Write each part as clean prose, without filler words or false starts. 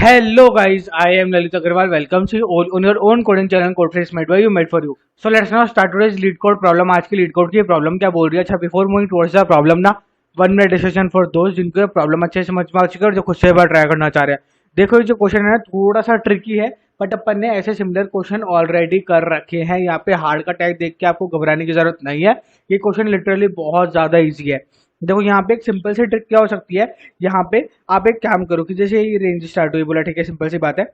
Hello guys, I am Lalit Agarwal. Welcome to you all on your own coding channel Codefresh made by you, made for you. So let's now start today's lead code problem. आज की lead code की problem क्या बोल रही है? अच्छा, before moving towards the problem ना 1 minute discussion for दोस्त जिनको ये प्रॉब्लम अच्छे से समझ में आ चुकी है और जो खुद से बार ट्राई करना चाह रहे हैं. देखो, ये जो क्वेश्चन है ना थोड़ा सा ट्रिकी है, बट अपन ने ऐसे सिमिलर क्वेश्चन ऑलरेडी कर रखे हैं. यहाँ पे हार्ड का टैग देख के आपको घबराने की जरूरत नहीं है. ये क्वेश्चन लिटरली बहुत ज्यादा ईजी है. देखो, यहाँ पे एक सिंपल सी ट्रिक क्या हो सकती है. यहाँ पे आप एक काम करो कि जैसे ये रेंज स्टार्ट हुई, बोला ठीक है, सिंपल सी बात है.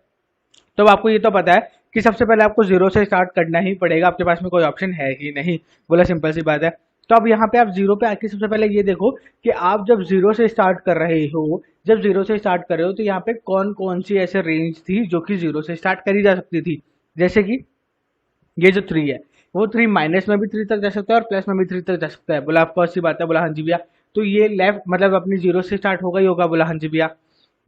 तो आपको ये तो पता है कि सबसे पहले आपको जीरो से स्टार्ट करना ही पड़ेगा, आपके पास में कोई ऑप्शन है ही नहीं. बोला सिंपल सी बात है. तो अब यहाँ पे आप जीरो पे आके सबसे पहले ये देखो कि आप जब जीरो से स्टार्ट कर रहे हो, जब जीरो से स्टार्ट कर रहे हो तो यहाँ पे कौन कौन सी ऐसे रेंज थी जो कि जीरो से स्टार्ट करी जा सकती थी. जैसे कि ये जो थ्री है, वो थ्री माइनस में भी थ्री तक जा सकता है और प्लस में भी थ्री तक जा सकता है. बोला आपको अच्छी बात है. बोला हाँ जी भैया. तो ये लेफ्ट मतलब अपनी जीरो से स्टार्ट होगा ही होगा. बोला हाँ जी भैया.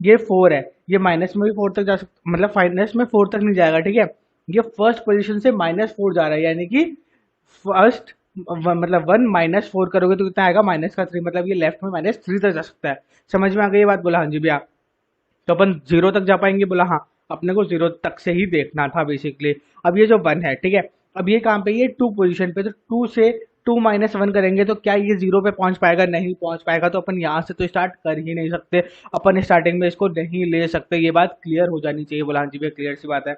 ये फोर है, ये माइनस में भी फोर तक जा सकता, मतलब माइनस में फोर तक नहीं जाएगा, ठीक है. ये फर्स्ट पोजीशन से माइनस फोर जा रहा है, यानी कि फर्स्ट मतलब वन माइनस फोर करोगे तो कितना आएगा, माइनस का थ्री. मतलब ये लेफ्ट में माइनस थ्री तक जा सकता है. समझ में आ गई ये बात. बोला हाँ जी भैया. तो अपन जीरो तक जा पाएंगे. बोला हाँ, अपने को जीरो तक से ही देखना था बेसिकली. अब ये जो वन है, ठीक है, अब ये कहाँ पे, ये टू पोजीशन पे, तो टू से टू माइनस वन करेंगे तो क्या ये जीरो पे पहुंच पाएगा? नहीं पहुंच पाएगा. तो अपन यहाँ से तो स्टार्ट कर ही नहीं सकते, अपन स्टार्टिंग में इसको नहीं ले सकते. ये बात क्लियर हो जानी चाहिए. बोला हाँ जी भैया, क्लियर सी बात है.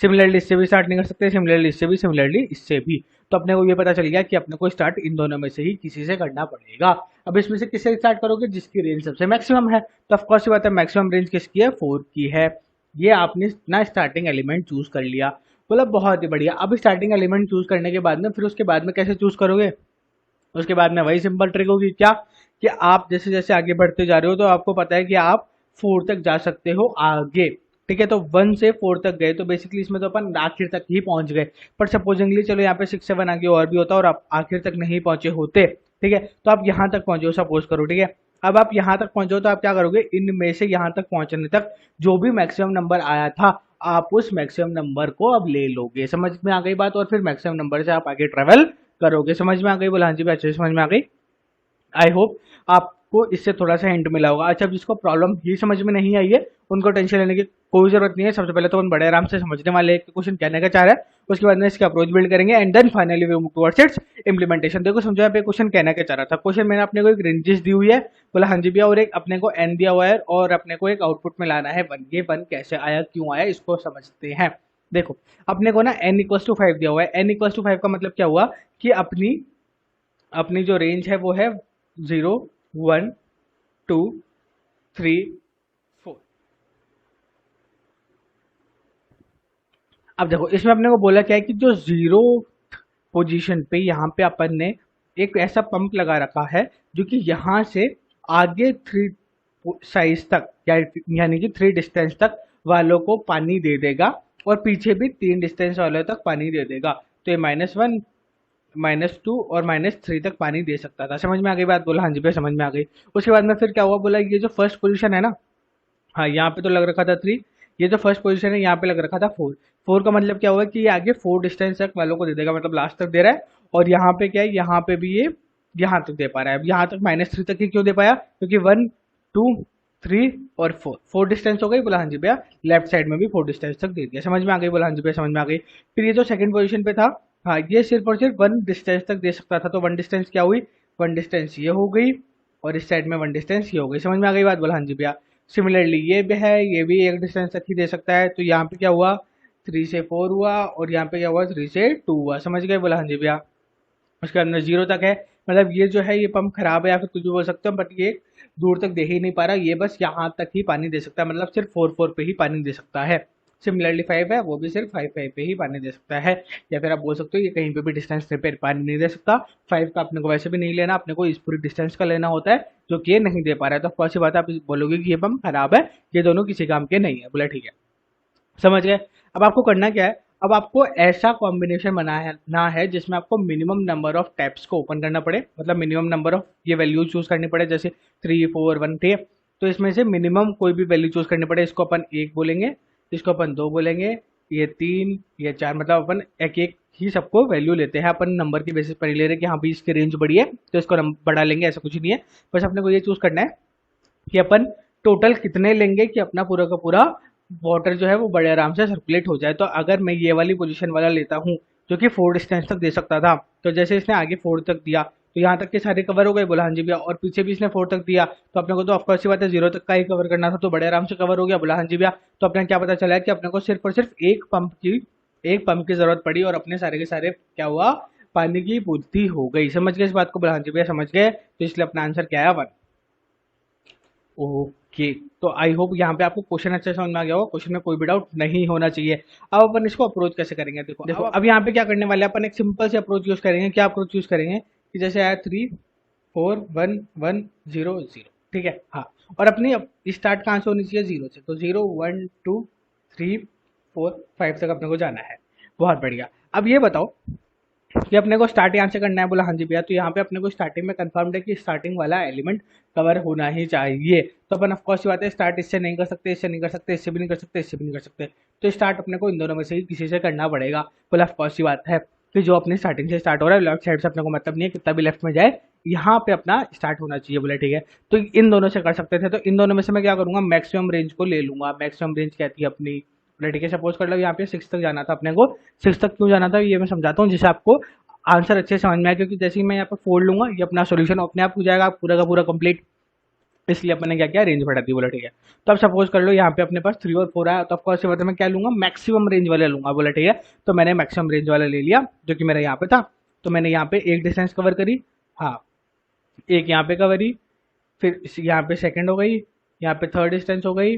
सिमिलरली इससे भी स्टार्ट नहीं कर सकते, सिमिलरली इससे भी, सिमिलरली इससे भी. तो अपने को ये पता चल गया कि अपने को स्टार्ट इन दोनों में से ही किसी से करना पड़ेगा. अब इसमें से किससे स्टार्ट करोगे? जिसकी रेंज सबसे मैक्सिमम है. तो ऑफकोर्स ये बात है, मैक्सिमम रेंज किसकी है? फोर की है. ये आपने ना स्टार्टिंग एलिमेंट चूज कर लिया. बोला बहुत ही बढ़िया. अब स्टार्टिंग एलिमेंट चूज करने के बाद में फिर उसके बाद में कैसे चूज करोगे? उसके बाद में वही सिंपल ट्रिक होगी क्या, कि आप जैसे जैसे आगे बढ़ते जा रहे हो तो आपको पता है कि आप फोर तक जा सकते हो आगे. ठीक है, तो वन से फोर तक गए तो बेसिकली इसमें तो अपन आखिर तक ही पहुंच गए. पर सपोजिंगली चलो यहाँ पे सिक्स सेवन आगे और भी होता और आप आखिर तक नहीं पहुंचे होते, ठीक है, तो आप यहाँ तक पहुंचे हो सपोज करो, ठीक है. अब आप यहाँ तक पहुंचो तो आप क्या करोगे? इनमें से यहाँ तक पहुंचने तक जो भी मैक्सिमम नंबर आया था, आप उस मैक्सिमम नंबर को अब ले लोगे. समझ में आ गई बात. और फिर मैक्सिमम नंबर से आप आगे ट्रेवल करोगे. समझ में आ गई. बोला हाँ जी, अच्छे से समझ में आ गई. आई होप आपको इससे थोड़ा सा हिंट मिला होगा. अच्छा, जिसको प्रॉब्लम ही समझ में नहीं आई है उनको टेंशन लेने की कोई जरूरत नहीं है. सबसे पहले तो हम बड़े आराम से समझने वाले हैं क्वेश्चन कहने का चाह रहा है, उसके बाद में इसका अप्रोच बिल्ड करेंगे and then finally we move towards its implementation. देखो समझो यहाँ पे क्वेश्चन कहना क्या चाह रहा था. क्वेश्चन मैंने अपने को एक रेंजेस दी हुई है, बोला हाँ जी भैया, और एक अपने को एन दिया हुआ है और अपने को एक आउटपुट में लाना है वन. ये वन कैसे आया, क्यों आया, इसको समझते हैं. देखो, अपने को ना एन इक्वल्स टू फाइव दिया हुआ है. एन इक्वल्स टू फाइव का मतलब क्या हुआ कि अपनी अपनी जो रेंज है वो है zero, one, two, three, four. अब देखो, इसमें अपने को बोला क्या है कि जो जीरो पोजीशन पे यहाँ पे अपन ने एक ऐसा पंप लगा रखा है जो कि यहाँ से आगे थ्री साइज तक यानी कि थ्री डिस्टेंस तक वालों को पानी दे देगा और पीछे भी तीन डिस्टेंस वालों तक पानी दे देगा. तो ये माइनस वन, माइनस टू और माइनस थ्री तक पानी दे सकता था. समझ में आ गई बात. बोला हाँ जी भैया, समझ में आ गई. उसके बाद में फिर क्या हुआ, बोला ये जो फर्स्ट पोजीशन है ना, हाँ यहाँ पे तो लग रखा था थ्री, ये जो फर्स्ट पोजीशन है यहाँ पे लग रखा था फोर. फोर का मतलब क्या हुआ कि ये आगे फोर डिस्टेंस तक वालों को दे देगा, मतलब लास्ट तक दे रहा है. और यहाँ पे क्या है, यहाँ पे भी ये यहाँ तक दे पा रहा है. अब यहाँ तक माइनस थ्री तक ही क्यों दे पाया? क्योंकि वन, टू, थ्री और फोर, फोर डिस्टेंस हो गई. बोला हाँ जी भैया, लेफ्ट साइड में भी फोर डिस्टेंस तक दे दिया. समझ में आ गई. बोला हाँ जी भैया, समझ में आ गई. फिर ये जो सेकंड पोजीशन पे था, हाँ ये सिर्फ और सिर्फ वन डिस्टेंस तक दे सकता था. तो वन डिस्टेंस क्या हुई, वन डिस्टेंस ये हो गई और इस साइड में वन डिस्टेंस ये हो गई. समझ में आ गई बात. बोला हाँ जी भैया. सिमिलरली ये भी है, ये भी एक डिस्टेंस तक ही दे सकता है. तो यहाँ पे क्या हुआ, थ्री से फोर हुआ और यहाँ पे क्या हुआ, थ्री से टू हुआ. समझ गए. बोला हाँ जी भैया. उसके अंदर जीरो तक है, मतलब ये जो है ये पंप खराब है या फिर कुछ भी बोल सकते हो, बट ये दूर तक दे ही नहीं पा रहा. ये बस यहाँ तक ही पानी दे सकता है, मतलब सिर्फ फोर फोर पे ही पानी दे सकता है. सिमिलरली फाइव है, वो भी सिर्फ फाइव फाइव पे ही पानी दे सकता है. या फिर आप बोल सकते हो ये कहीं पे भी डिस्टेंस पे पानी नहीं दे सकता. फाइव का अपने को वैसे भी नहीं लेना, अपने को इस पूरी डिस्टेंस का लेना होता है जो कि ये नहीं दे पा रहा है. तो कौन सी बात है, आप बोलोगे कि ये पंप खराब है, ये दोनों किसी काम के नहीं है. बोला ठीक है, समझ गए. अब आपको करना क्या है, अब आपको ऐसा कॉम्बिनेशन बनाना है जिसमें आपको मिनिमम नंबर ऑफ टैप्स को ओपन करना पड़े, मतलब मिनिमम नंबर ऑफ ये वैल्यू चूज करनी पड़े. जैसे थ्री, फोर, वन थे, तो इसमें से मिनिमम कोई भी वैल्यू चूज करनी पड़े. इसको अपन एक बोलेंगे, इसको अपन दो बोलेंगे, ये तीन, ये चार, मतलब अपन एक एक ही सबको वैल्यू लेते हैं. अपन नंबर की बेसिस पर ही ले रहे हैं कि हाँ भाई इसकी रेंज बड़ी है तो इसको बढ़ा लेंगे, ऐसा कुछ नहीं है. बस अपने को ये चूज करना है कि अपन टोटल कितने लेंगे कि अपना पूरा का पूरा वाटर जो है वो बड़े आराम से सर्कुलेट हो जाए। तो अगर मैं ये वाली पोजीशन वाला लेता हूँ जो कि 4 डिस्टेंस तक दे सकता था, तो जैसे इसने आगे 4 तक दिया तो यहाँ तक के सारे कवर हो गए, बोला हाँ जी भैया, और पीछे भी इसने 4 तक दिया तो अपने को तो ऑफकोर्स सी बात है 0 तक का ही कवर करना था, तो बड़े आराम से कवर हो गया, बोला हाँ जी भैया। तो अपने क्या पता चला है कि अपने को सिर्फ और सिर्फ एक पंप की जरूरत पड़ी और अपने सारे के सारे क्या हुआ, पानी की पूर्ति हो गई। समझ गए इस बात को, बोला हाँ जी भैया समझ गए, तो इसलिए अपना आंसर क्या है 1। ओके, तो आई होप यहाँ पे आपको क्वेश्चन अच्छे से समझ में आ गया होगा, क्वेश्चन में कोई भी डाउट नहीं होना चाहिए। अब अपन इसको अप्रोच कैसे करेंगे, देखो अब यहाँ पे क्या करने वाले हैं अपन, एक सिंपल से अप्रोच यूज करेंगे। क्या अप्रोच यूज करेंगे कि जैसे आया 3 4 1 1 0 0, ठीक है, हाँ। और अपनी स्टार्ट कहाँ से होनी चाहिए, 0 से, तो 0 1 2 3 4 5 तक अपने को जाना है। बहुत बढ़िया। अब ये बताओ कि अपने को स्टार्ट यहाँ से करना है, बोला हाँ जी भैया। तो यहाँ पे अपने को स्टार्टिंग में कंफर्म्ड है कि स्टार्टिंग वाला एलिमेंट कवर होना ही चाहिए। तो अपन ऑफकोर्स बात है, स्टार्ट इससे नहीं कर सकते, इससे नहीं कर सकते, इससे भी नहीं कर सकते, इससे भी नहीं कर सकते, तो स्टार्ट अपने को इन दोनों में से ही किसी से करना पड़ेगा। बोला ऑफकोर्स बात है कि जो अपनी स्टार्टिंग से स्टार्ट हो रहा है लेफ्ट साइड से अपने को मतलब नहीं है, कितना भी लेफ्ट में जाए यहाँ पे अपना स्टार्ट होना चाहिए। बोले ठीक है, तो इन दोनों से कर सकते थे, तो इन दोनों में से मैं क्या करूंगा, मैक्सिमम रेंज को ले लूंगा। मैक्सिमम रेंज कहती है अपनी, बोले ठीक है, सपोज कर लो यहाँ पे 6 तक जाना था अपने को। 6 तक क्यों जाना था ये मैं समझाता हूँ, जिससे आपको आंसर अच्छे से समझ में आए, क्योंकि जैसे ही मैं यहाँ पर फोड़ लूंगा ये अपना सोल्यूशन अपने आप हो जाएगा पूरा का पूरा कंप्लीट। इसलिए अपने क्या किया, रेंज बढ़ा दी, बोला ठीक है। तो अब सपोज कर लो यहाँ पे अपने पास 3 और 4 आया, तो ऑफकोर्स मतलब मैं क्या लूंगा, मैक्सिमम रेंज वाले लूंगा, बोला ठीक है। तो मैंने मैक्सिमम रेंज वाला ले लिया जो कि मेरा यहाँ पे था। तो मैंने यहाँ पे एक डिस्टेंस कवर करी, हाँ, एक यहाँ पे कवर ही, फिर यहाँ पे सेकंड हो गई, यहाँ पे थर्ड डिस्टेंस हो गई,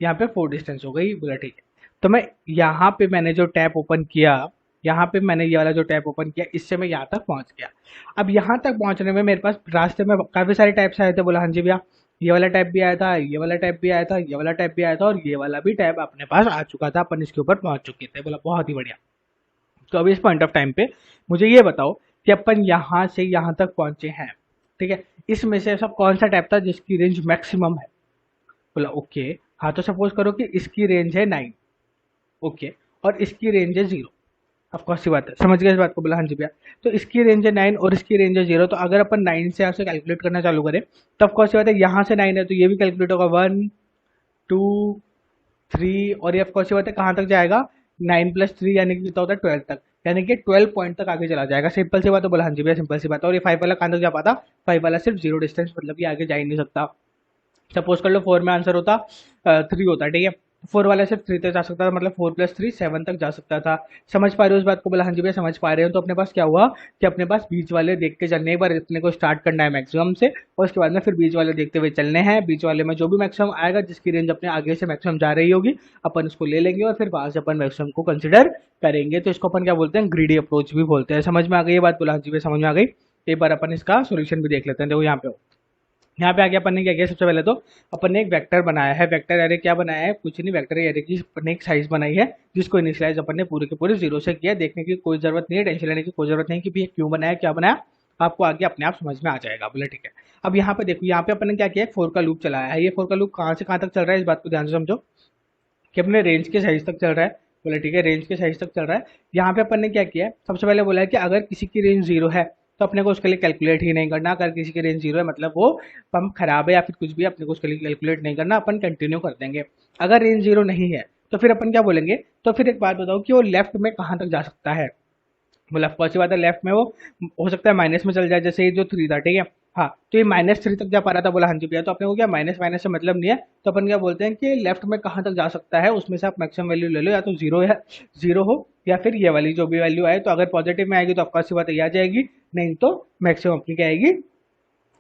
यहाँ पे फोर्थ डिस्टेंस हो गई, बोला ठीक है। तो मैं यहाँ पे मैंने जो टैप ओपन किया, यहाँ पे मैंने ये वाला जो टैप ओपन किया, इससे मैं यहाँ तक पहुँच गया। अब यहाँ तक पहुँचने में मेरे पास रास्ते में काफ़ी सारे टैप्स आए थे, बोला हाँ जी भैया, ये वाला टैप भी आया था, ये वाला टैप भी आया था, ये वाला टैप भी आया था, और ये वाला भी टैप अपने पास आ चुका था, अपन इसके ऊपर पहुँच चुके थे। बोला बहुत ही बढ़िया। तो अभी इस पॉइंट ऑफ टाइम पे मुझे ये बताओ कि अपन यहाँ से यहाँ तक पहुँचे हैं, ठीक है, इसमें से ऐसा कौन सा टैप था जिसकी रेंज मैक्सिमम है। बोला ओके, हाँ, तो सपोज करो कि इसकी रेंज है 9, ओके, और इसकी रेंज है 0। ऑफकोर्स सी बात है, समझ गए इस बात को, बोला हाँ जी भैया। तो इसकी रेंज है 9 और इसकी रेंज है 0, तो अगर अपन 9 से यहाँ से कैलकुलेट करना चालू करें तो ऑफकोर्स सी बात है, यहाँ से 9 है तो ये भी कैलकुलेट होगा, 1 2 3, और ये ऑफकोर्स सी बात है कहाँ तक जाएगा, 9 + 3 यानी कि कितना होता है 12 तक, यानी कि 12 पॉइंट तक आगे चला जाएगा। सिंपल सी बात है, बोला हाँ जी भैया सिंपल सी बात है। और ये 5 वाला कहाँ तक जा पाता, 5 वाला सिर्फ 0 डिस्टेंस, मतलब कि आगे जा ही नहीं सकता। सपोज कर लो 4 में आंसर होता 3 होता, ठीक है, 4 वाला सिर्फ 3 तक जा सकता था, मतलब 4 + 3 7 तक जा सकता था। समझ पा रहे हो इस बात को, बोला हाँ जी भैया समझ पा रहे हो। तो अपने पास क्या हुआ कि अपने पास बीच वाले देख के चलने, एक बार अपने को स्टार्ट करना है मैक्सिमम से, और उसके बाद में फिर बीच वाले देखते हुए चलने हैं। बीच वाले में जो भी मैक्सिमम आएगा, जिसकी रेंज अपने आगे से मैक्सिमम जा रही होगी, अपन उसको ले लेंगे और फिर वहां से अपन मैक्सिमम को कंसिडर करेंगे। तो इसको अपन क्या बोलते हैं, ग्रीडी अप्रोच भी बोलते हैं। समझ में आ गई ये बात, बोला हाँ जी भैया समझ में आ गई। एक बार अपन इसका सोल्यूशन भी देख लेते हैं। देखो यहाँ पे आगे अपन ने क्या किया, सबसे पहले तो अपन ने एक वेक्टर बनाया है। वेक्टर एरे क्या बनाया है, कुछ नहीं, वेक्टर एरे की अपन ने एक साइज बनाई है जिसको इनिशियलाइज अपन ने पूरे के पूरे 0 से किया। देखने की कोई जरूरत नहीं है, टेंशन लेने की कोई जरूरत नहीं कि भैया क्यों बनाया क्या बनाया, आपको आगे अपने आप समझ में आ जाएगा। बोले ठीक है। अब यहाँ पे देखो, यहाँ पे अपन ने क्या किया, 4 का लूप चलाया है। ये 4 का लूप कहाँ से कहाँ तक चल रहा है, इस बात को ध्यान से समझो कि अपने रेंज के साइज तक चल रहा है। बोले ठीक है, रेंज के साइज तक चल रहा है। यहाँ पे अपन ने क्या किया है, सबसे पहले बोला है कि अगर किसी की रेंज 0 है तो अपने को उसके लिए कैलकुलेट ही नहीं करना। अगर किसी की रेंज 0 है मतलब वो पंप खराब है या फिर कुछ भी, अपने को उसके लिए कैलकुलेट नहीं करना, अपन कंटिन्यू कर देंगे। अगर रेंज 0 नहीं है तो फिर अपन क्या बोलेंगे, तो फिर एक बात बताओ कि वो लेफ्ट में कहाँ तक जा सकता है। मतलब फर्स्ट बात है, लेफ्ट में वो हो सकता है माइनस में चल जाए, जैसे ये जो 3 था, ठीक है, हाँ, तो ये -3 तक जा पा रहा था। बोला हाँ जी भैया, तो अपने को क्या माइनस माइनस से मतलब नहीं है, तो अपन क्या बोलते हैं कि लेफ्ट में कहाँ तक जा सकता है उसमें से आप मैक्सिमम वैल्यू ले लो, या तो 0 है, 0 हो, या फिर ये वाली जो भी वैल्यू आए। तो अगर पॉजिटिव में आएगी तो आपका सी बात ये आ जाएगी, नहीं तो मैक्सिमम अपनी क्या आएगी,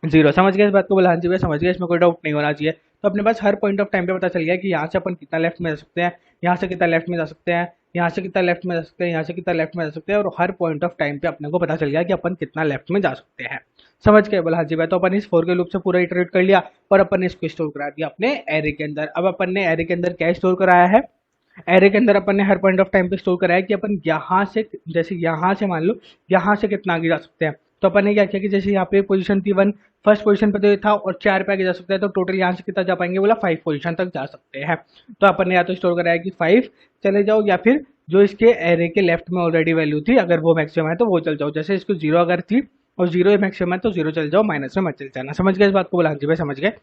0। समझ गए इस बात को, बोला हाँ जी भैया समझ गए, इसमें कोई डाउट नहीं होना चाहिए। तो अपने पास हर पॉइंट ऑफ टाइम पे पता चल गया कि यहाँ से अपन कितना लेफ्ट में जा सकते हैं, यहाँ से कितना लेफ्ट में जा सकते हैं, यहाँ से कितना लेफ्ट में जा सकते हैं, यहाँ से कितना लेफ्ट में जा सकते हैं, और हर पॉइंट ऑफ टाइम पे अपने को पता चल गया कि अपन कितना लेफ्ट में जा सकते हैं। समझ गए, बोला हाँ जी भाई। तो अपन इस 4 के लूप से पूरा इटरेट कर लिया और अपन ने इसको स्टोर करा दिया अपने एरे के अंदर। अब अपन ने एरे के अंदर क्या स्टोर कराया है, एरे के अंदर अपन ने हर पॉइंट ऑफ टाइम पे स्टोर कराया कि अपन यहाँ से, जैसे यहाँ से मान लो यहाँ से कितना आगे जा सकते हैं। तो अपन ने क्या किया कि जैसे यहाँ पे पोजीशन थी 1, फर्स्ट पोजीशन पे तो ये था और 4 पे आगे जा सकते हैं, तो टोटल यहाँ से कितना जा पाएंगे, बोला 5 पोजीशन तक जा सकते हैं। तो अपन ने या तो स्टोर कराया कि 5 चले जाओ, या फिर जो इसके एरे के लेफ्ट में ऑलरेडी वैल्यू थी अगर वो मैक्सिमम है तो वो चल जाओ। जैसे इसको 0 अगर थी और 0 मैक्सिमम है तो 0 चल जाओ, माइनस में मत चल जाना। समझ गए इस बात को, बोला हाँ जी भाई समझ गए।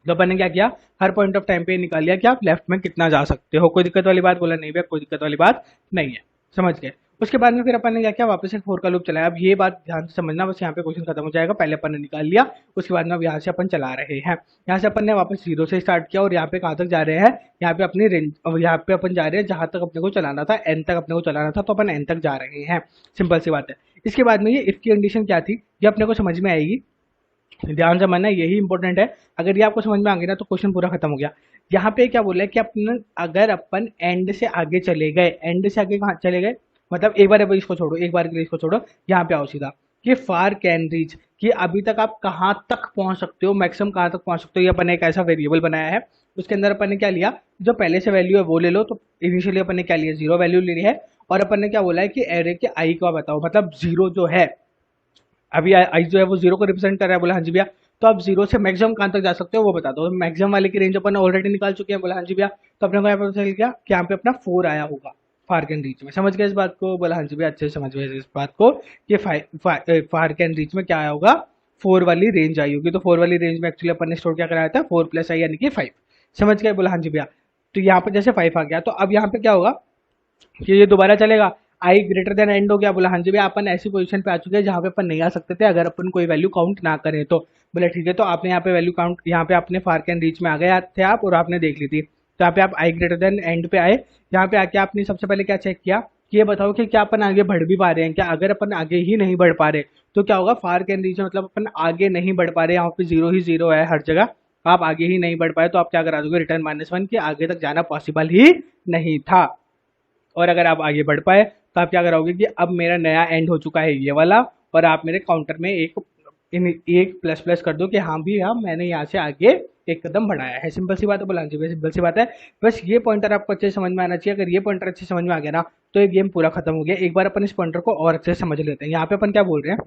तो अपन ने क्या किया, हर पॉइंट ऑफ टाइम पे निकाल लिया कि आप लेफ्ट में कितना जा सकते हो। कोई दिक्कत वाली बात? बोला नहीं भैया कोई दिक्कत वाली बात नहीं है। समझ गए? उसके बाद में फिर अपन ने क्या किया, वापस एक फोर का लूप चलाया। अब ये बात ध्यान से समझना, बस यहाँ पे क्वेश्चन खत्म हो जाएगा। पहले अपन ने निकाल लिया, उसके बाद में अब यहाँ से अपन चला रहे हैं। यहाँ से अपन ने वापस जीरो से स्टार्ट किया और यहाँ पे कहाँ तक जा रहे हैं, यहाँ पे अपनी रेंज, अब यहाँ पे अपन जा रहे हैं जहां तक अपने को चलाना था, एन तक अपने को चलाना था, तो अपन एन तक जा रहे हैं। सिंपल सी बात है। इसके बाद में ये इफ की कंडीशन क्या थी, ये अपने को समझ में आएगी, ध्यान से मानना, यही इंपॉर्टेंट है। अगर ये आपको समझ में आ गया ना तो क्वेश्चन पूरा खत्म हो गया। यहाँ पे क्या बोला है कि अपन अगर अपन एंड से आगे चले गए, एंड से आगे कहाँ चले गए, मतलब एक बार इसको छोड़ो, एक बार के लिए इसको छोड़ो, यहाँ पे आओ सीधा कि फार कैन रीच, कि अभी तक आप कहाँ तक पहुंच सकते हो, मैक्सिमम कहाँ तक पहुंच सकते हो। ये अपन ने एक ऐसा वेरिएबल बनाया है, उसके अंदर अपन ने क्या लिया, जो पहले से वैल्यू है वो ले लो। तो इनिशियली अपन ने क्या लिया, जीरो वैल्यू ले ली है। और अपन ने क्या बोला है कि एरे के आई को बताओ, मतलब जीरो जो है, अभी आई जो है वो जीरो को रिप्रेजेंट कर रहा है। बोला हाँ जी भैया। तो आप जीरो से मैक्सिमम कहाँ तक जा सकते हो वो बता दो। मैक्सिमम वाले की रेंज अपन ऑलरेडी निकाल चुके हैं। बोला हाँ जी भैया। तो अपने को यहाँ पर पता चल गया कि यहाँ पे अपना फोर आया होगा फार कैन रीच में। समझ गए इस बात को? बोला हाँ जी भैया, अच्छे से समझ गए इस बात को कि फार कैन रीच में क्या आया होगा, फोर वाली रेंज आई होगी। तो फोर वाली रेंज में एक्चुअली अपन ने स्टोर क्या कराया था, फोर प्लस आई यानी कि फाइव। समझ गए? बोला हाँ जी भैया। तो यहाँ पर जैसे फाइव आ गया, तो अब यहाँ पे क्या होगा कि ये दोबारा चलेगा, आई ग्रेटर देन एंड हो गया। बोला हाँ जी भैया, अपन ऐसी पोजीशन पे आ चुके हैं जहाँ पे अपन नहीं आ सकते थे अगर अपन कोई वैल्यू काउंट ना करें तो। बोला ठीक है। तो आपने यहाँ पे वैल्यू काउंट, यहाँ पे अपने फार कैन रीच में आ गए थे आप और आपने देख ली थी। तो यहाँ पे आप आई ग्रेटर देन एंड पे आए। यहाँ पे आके आपने सबसे पहले क्या चेक किया कि ये बताओ कि क्या अपन आगे बढ़ भी पा रहे हैं क्या। अगर अपन आगे ही नहीं बढ़ पा रहे तो क्या होगा, फार कैन रीच मतलब अपन आगे नहीं बढ़ पा रहे, यहाँ पे जीरो ही जीरो है हर जगह, आप आगे ही नहीं बढ़ पाए, तो आप क्या करा दोगे, रिटर्न -1 कि आगे तक जाना पॉसिबल ही नहीं था। और अगर आप आगे बढ़ पाए तो आप क्या कराओगे कि अब मेरा नया एंड हो चुका है ये वाला, और आप मेरे काउंटर में एक प्लस प्लस कर दो कि हाँ भी हाँ मैंने यहाँ से आगे एक कदम बढ़ाया है। सिंपल सी बात है। बोला जी, सिंपल सी बात है। बस ये पॉइंटर आपको अच्छे से समझ में आना चाहिए। अगर ये पॉइंटर अच्छे से समझ में आ गया ना तो ये गेम पूरा खत्म हो गया। एक बार अपन इस पॉइंटर को और अच्छे से समझ लेते हैं। यहाँ पे अपन क्या बोल रहे हैं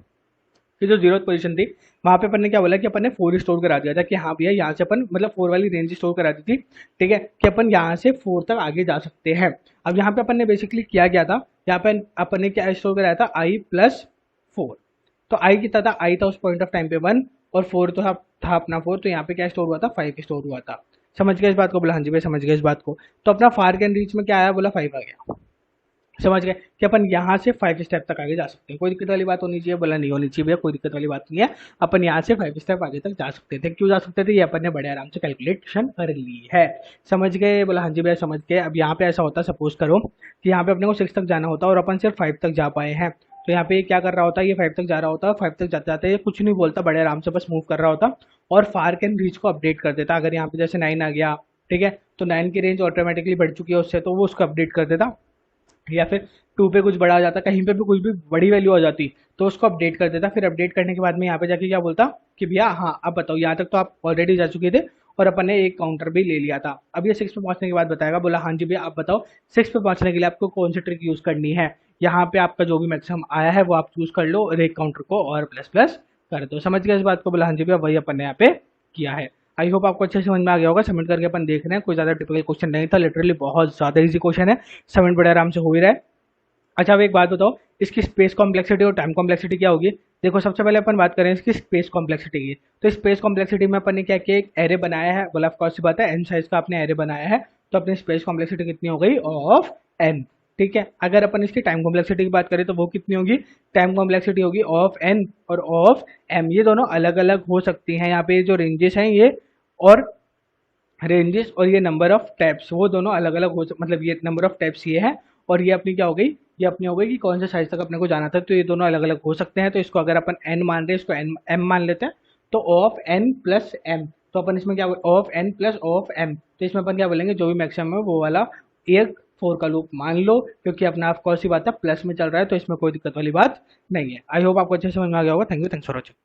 कि जो जीरो पोजीशन थी वहां पे अपन ने क्या बोला कि अपन ने फोर स्टोर करा दिया था कि हाँ भैया यहाँ से अपन मतलब फोर वाली रेंज स्टोर करा दी थी। ठीक है कि अपन यहाँ से फोर तक आगे जा सकते हैं। अब यहाँ पे अपन ने बेसिकली किया गया था, यहाँ पे अपन ने क्या स्टोर कराया था, आई प्लस फोर। तो आई कितना था, आई था उस पॉइंट ऑफ टाइम पे वन, और फोर तो था अपना फोर। तो यहाँ पे क्या स्टोर हुआ था, फाइव स्टोर हुआ था। समझ गए इस बात को? बोला हाँ जी भाई समझ गए इस बात को। तो अपना फार कैन रीच में क्या आया, बोला फाइव आ गया। समझ गए कि अपन यहाँ से फाइव स्टेप तक आगे जा सकते हैं। कोई दिक्कत वाली बात होनी चाहिए? बोला नहीं होनी चाहिए भैया, कोई दिक्कत वाली बात नहीं है। अपन यहाँ से फाइव स्टेप आगे तक जा सकते थे। क्यों जा सकते थे, ये अपन ने बड़े आराम से कैलकुलेशन कर ली है। समझ गए? बोला हाँ जी भैया समझ गए। अब यहाँ पे ऐसा होता, सपोज करो कि यहाँ पे अपने को सिक्स तक जाना होता और अपन सिर्फ फाइव तक जा पाए हैं। तो यहाँ पे क्या कर रहा होता है, ये फाइव तक जा रहा होता है, फाइव तक जाते जाते ये कुछ नहीं बोलता, बड़े आराम से बस मूव कर रहा होता और फार कैन रीच को अपडेट कर देता। अगर यहाँ पे जैसे नाइन आ गया, ठीक है, तो नाइन की रेंज ऑटोमेटिकली बढ़ चुकी है उससे, तो वो उसको अपडेट कर देता। या फिर टू पे कुछ बड़ा आ जाता, कहीं पे भी कुछ भी बड़ी वैल्यू आ जाती तो उसको अपडेट कर देता। फिर अपडेट करने के बाद में यहाँ पे जाके क्या बोलता कि भैया हाँ अब बताओ, यहाँ तक तो आप ऑलरेडी जा चुके थे और अपन ने एक काउंटर भी ले लिया था। अब ये सिक्स पे पहुंचने के बाद बताएगा। बोला हाँ जी भैया आप बताओ सिक्स पे पहुंचने के लिए आपको कौन सी ट्रिक यूज करनी है। यहाँ पे आपका जो भी मैक्सिमम आया है वो आप चूज कर लो और एक काउंटर को और प्लस प्लस कर दो। समझ गए इस बात को? बोला हाँ जी भैया वही अपन ने यहाँ पे किया है। आई होप आपको अच्छे से समझ में आ गया होगा। सबमिट करके अपन देख रहे हैं, कोई ज्यादा टिपिकल क्वेश्चन नहीं था, लिटरली बहुत ज्यादा इजी क्वेश्चन है, सबमिट बड़े आराम से हो ही रहा है। अच्छा अब एक बात बताओ, इसकी स्पेस कॉम्प्लेक्सिटी और टाइम कॉम्प्लेक्सिटी क्या होगी। देखो सबसे पहले अपन बात करें इसकी स्पेस कॉम्प्लेक्सिटी की। तो स्पेस कॉम्प्लेक्सिटी में अपन ने क्या किया, एक एरे बनाया है। बोला ऑफ कोर्स सी बात है, एन साइज का आपने एरे बनाया है, तो अपनी स्पेस कॉम्प्लेक्सिटी कितनी हो गई, ऑफ एन। ठीक है, अगर अपन इसकी टाइम कॉम्प्लेक्सिटी की बात करें तो वो कितनी होगी, टाइम कॉम्प्लेक्सिटी होगी ऑफ एन और ऑफ एम। ये दोनों अलग अलग हो सकती हैं। यहाँ पे जो रेंजेस हैं ये और रेंजेस और ये नंबर ऑफ टैप्स वो दोनों अलग अलग हो मतलब ये नंबर ऑफ टैप्स ये है और ये अपनी क्या हो गई, ये अपनी हो गई कि कौन से साइज तक अपने को जाना था। तो ये दोनों अलग अलग हो सकते हैं। तो इसको अगर अपन एन मान रहे हैं, इसको एन एम मान लेते हैं, तो ऑफ एन प्लस एम। तो अपन इसमें क्या of N plus of M, तो इसमें अपन क्या बोलेंगे, जो भी मैक्सिमम है वो वाला एक फोर का लूप मान लो, क्योंकि अपना आप कौन सी बात है प्लस में चल रहा है, तो इसमें कोई दिक्कत वाली बात नहीं है। आई होप आपको अच्छे से समझ में आ गया होगा। Thank you, thanks for watching.